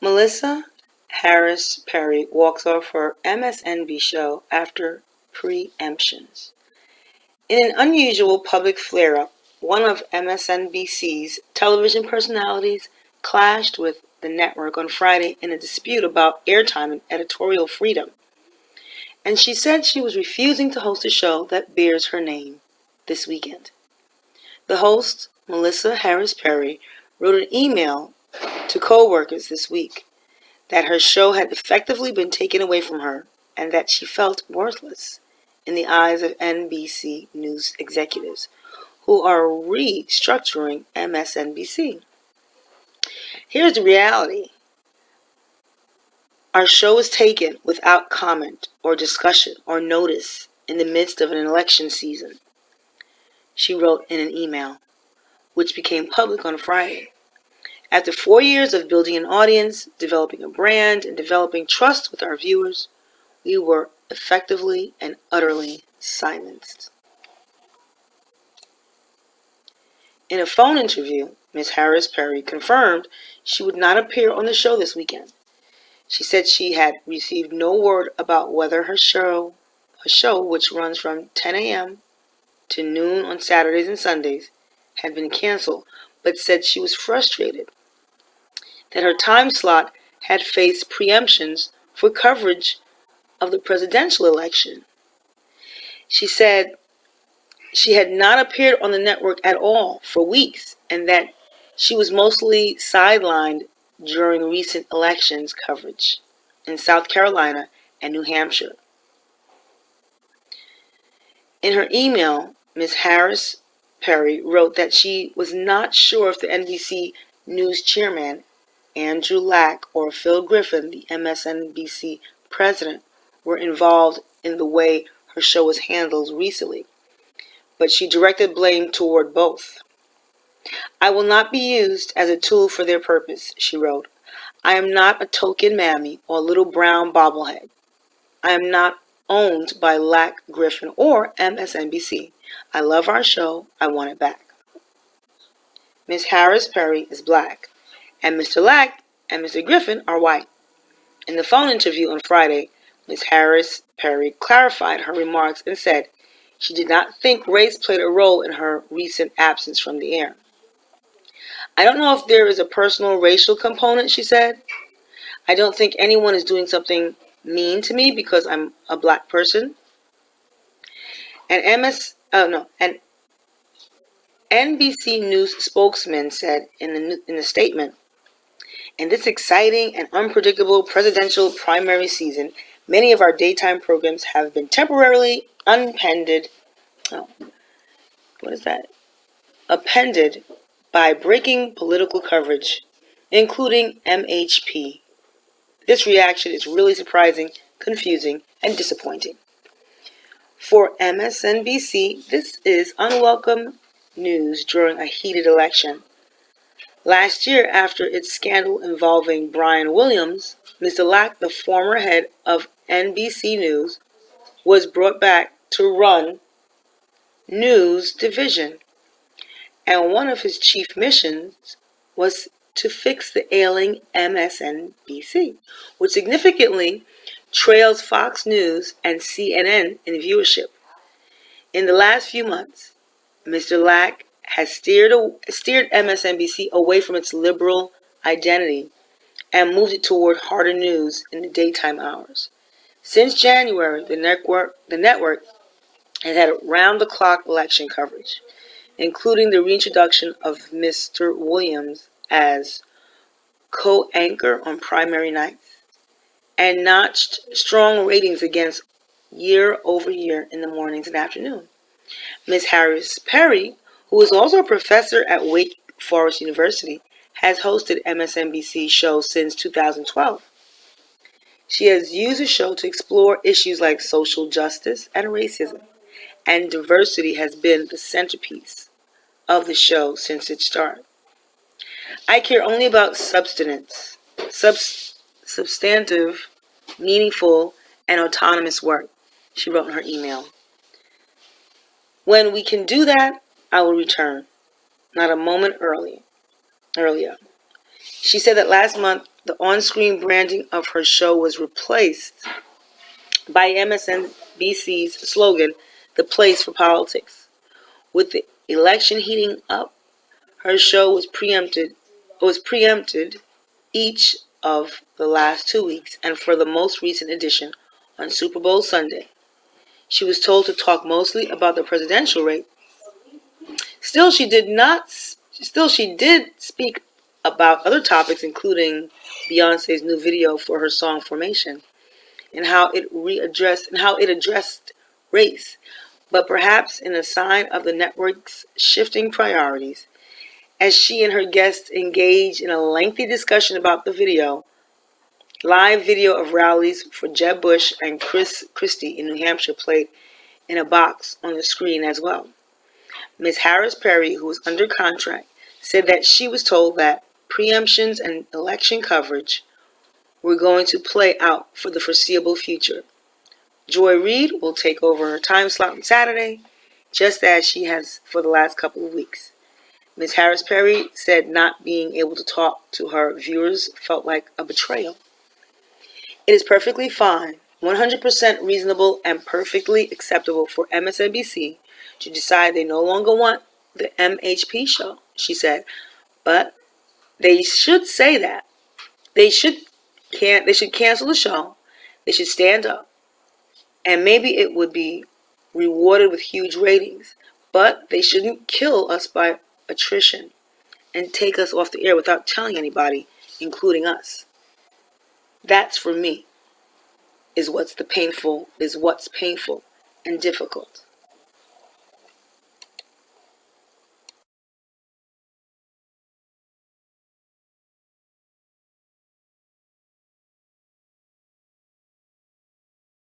Melissa Harris Perry walks off her MSNBC show after Pre-emptions. In an unusual public flare-up, one of MSNBC's television personalities clashed with the network on Friday in a dispute about airtime and editorial freedom. And she said she was refusing to host a show that bears her name this weekend. The host, Melissa Harris Perry, wrote an email to co-workers this week that her show had effectively been taken away from her and that she felt worthless in the eyes of NBC News executives who are restructuring MSNBC. Here's the reality. Our show was taken without comment or discussion or notice in the midst of an election season, she wrote in an email, which became public on Friday. After 4 years of building an audience, developing a brand, and developing trust with our viewers, we were effectively and utterly silenced. In a phone interview, Ms. Harris Perry confirmed she would not appear on the show this weekend. She said she had received no word about whether her show, which runs from 10 a.m. to noon on Saturdays and Sundays, had been canceled, but said she was frustrated that her time slot had faced preemptions for coverage of the presidential election. She said she had not appeared on the network at all for weeks and that she was mostly sidelined during recent elections coverage in South Carolina and New Hampshire. In her email, Ms. Harris Perry wrote that she was not sure if the NBC News chairman, Andrew Lack, or Phil Griffin, the MSNBC president, were involved in the way her show was handled recently, but she directed blame toward both. I will not be used as a tool for their purpose, she wrote. I am not a token mammy or little brown bobblehead. I am not owned by Lack, Griffin, or MSNBC. I love our show. I want it back. Ms. Harris Perry is black, and Mr. Lack and Mr. Griffin are white. In the phone interview on Friday, Ms. Harris Perry clarified her remarks and said she did not think race played a role in her recent absence from the air. I don't know if there is a personal racial component, she said. I don't think anyone is doing something mean to me because I'm a black person. An NBC News spokesman said in the statement, in this exciting and unpredictable presidential primary season, many of our daytime programs have been temporarily appended by breaking political coverage, including MHP. This reaction is really surprising, confusing, and disappointing. For MSNBC, this is unwelcome news during a heated election. Last year, after its scandal involving Brian Williams, Mr. Lack, the former head of NBC News, was brought back to run news division, and one of his chief missions was to fix the ailing MSNBC, which significantly trails Fox News and CNN in viewership. In the last few months, Mr. Lack has steered MSNBC away from its liberal identity and moved it toward harder news in the daytime hours. Since January, the network has had round-the-clock election coverage, including the reintroduction of Mr. Williams as co-anchor on primary nights, and notched strong ratings against year over year in the mornings and afternoon. Ms. Harris Perry, who is also a professor at Wake Forest University, has hosted MSNBC shows since 2012. She has used the show to explore issues like social justice and racism, and diversity has been the centerpiece of the show since its start. I care only about substantive, meaningful, and autonomous work, she wrote in her email. When we can do that, I will return, not a moment earlier. She said that last month the on-screen branding of her show was replaced by MSNBC's slogan, "The Place for Politics." With the election heating up, her show was preempted each of the last 2 weeks, and for the most recent edition on Super Bowl Sunday. She was told to talk mostly about the presidential race. Still, she did speak about other topics, including Beyonce's new video for her song Formation, and how it addressed race, but perhaps in a sign of the network's shifting priorities. As she and her guests engaged in a lengthy discussion about the video, live video of rallies for Jeb Bush and Chris Christie in New Hampshire played in a box on the screen as well. Ms. Harris Perry, who was under contract, said that she was told that preemptions and election coverage were going to play out for the foreseeable future. Joy Reid will take over her time slot on Saturday, just as she has for the last couple of weeks. Ms. Harris Perry said not being able to talk to her viewers felt like a betrayal. It is perfectly fine, 100% reasonable, and perfectly acceptable for MSNBC to decide they no longer want the MHP show, she said. But they should say that. They should cancel the show. They should stand up. And maybe it would be rewarded with huge ratings. But they shouldn't kill us by attrition and take us off the air without telling anybody, including us. That's, for me, is what's painful and difficult.